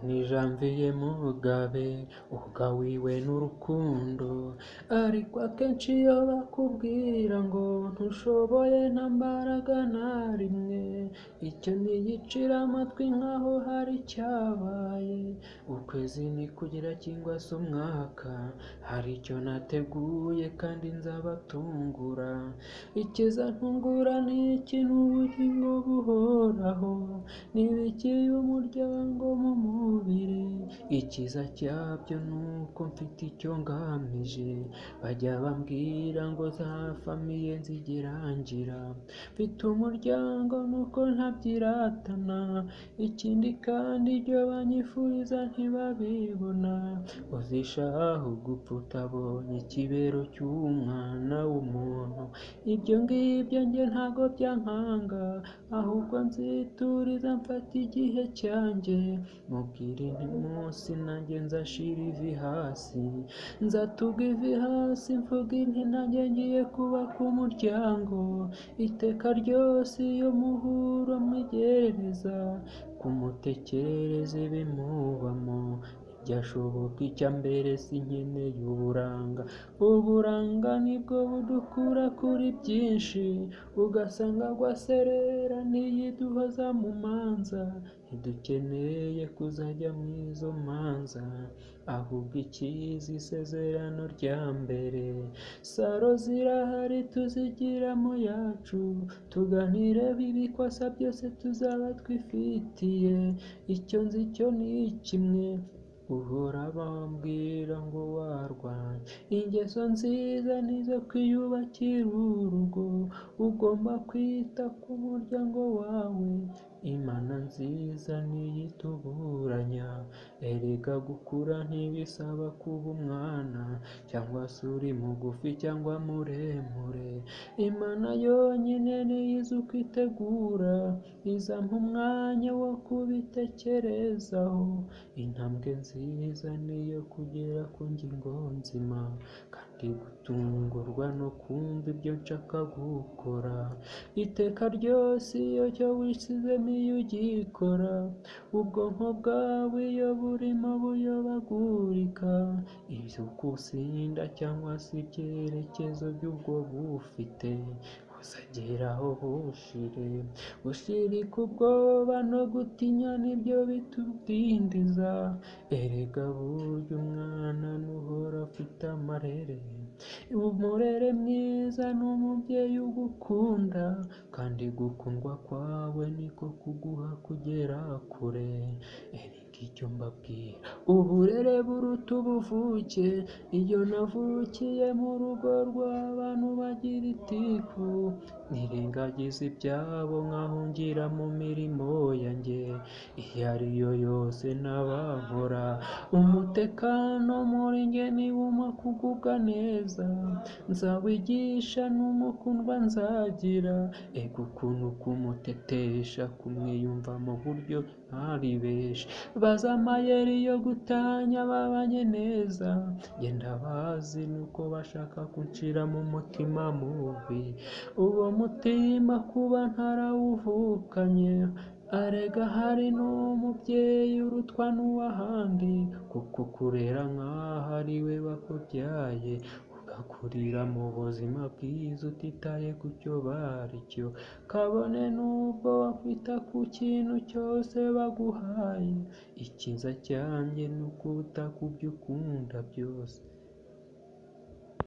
Nijanviye Mugabe ugawiwe n'urukundo, ariko akenshi iyo bakubwira ngo ntushoboye nta mbaraga na rimwe, icyo niyicira amatwi nkaho hari icyabaye. Ukwezi nikugira cyangwa se umwaka, hari icyo nateguye kandi nzabatungura. Ikiza ntungura ni iki? N'ubugingo buhoraho, nibikiye umuryango mu mubiri. Icyiza cyabyo ni uko mfite icyo ngamije, bajya bambwira ngo za famiye nzigirangira. Mfite umuryango nuko ntabyiratana, ikindi kandi ibyo banyifuriza ntibabibona. Uzishaho gupfa utabonye ikibero cy'umwana w'umuntu. Ibyo ngibyo njye ntago byankanga, ahubwo nzituriza mfata igihe cyanjye. Mubwire nti munsi nanjye nzashira ivi hasi, nzatuga ivi hasi mvuga inti nanjye ngiye kubaka umuryango. Iteka ryose iyo muhura mwigereza, kumutekereza ibimubamo. Byashoboka icya mbere sinkeneye uburanga, uburanga nibwo budukura kuri byinshi. Ugasanga rwaserera niyiduhoza mu manza, ntidukeneye kuzajya mu izo manza, ahubwo ikiza isezerano rya mbere. Saro zirahari tuzigiramo yacu, tuganire ibikosa byose tuzaba twifitiye. Icyo nzi cyo ni kimwe, uhora bambwira ngo warwanye. Ingeso nziza nizo kwiyubakira urugo, ugomba kwita ku muryango wawe. Imana nziza niyituburanya, erega gukura ntibisaba kuba umwana, cyangwa se uri mugufi cyangwa muremure. Imana yonyine niyo izi uko itegura, izampa umwanya wo kubitekerezaho. Intambwe nziza niyo kugera ku ngingo nzima, kandi gutungurwa no kumva ibyo nshaka gukora. Iteka ryose iyo cyo wisizemo iyo ugikora, ubwonko bwawe iyo burimo buyobagurika, ibyo ukusinda cyangwa se ibyerekezo by'ubwo bufite uzageraho bushire. Gushirika ubwoba no gutinya nibyo bitudindiza, erega burya umwana nuhora afite amarere. Umurere mwiza ni umubyeyi ugukunda, kandi gukundwa kwawe niko kuguha kugera kure. Erega icyo mbabwira, uburere buruta ubuvuke. Iyo navukiye mu rugo rw'abantu bagira itiku, nirengagiza ibyabo nkahungira mu mirimo yanjye iyo ari yo yose n'abankora. Umutekano muri njye niwuma kugubwa neza, nzawigisha n'umukundwa nzagira. Ega ukuntu kumutetesha kumwiyumva mu buryo ntaribeshe. Baza amayeri yo gutanya babanye neza, genda bazi nuko bashaka kunshira mu mutima mubi. Uwo mutima kuba ntarawuvukanye, arega hari n'umubyeyi urutwa n'uwahandi, kuko kurera nk'aho ari we bakubyaye, ugakurira mu buzima bwiza utitaye ku cyo bari cyo. Kabone n'ubwo wakwita ku kintu cyose baguhaye, icyiza cyanjye ni ukuta ku byo ukunda byose.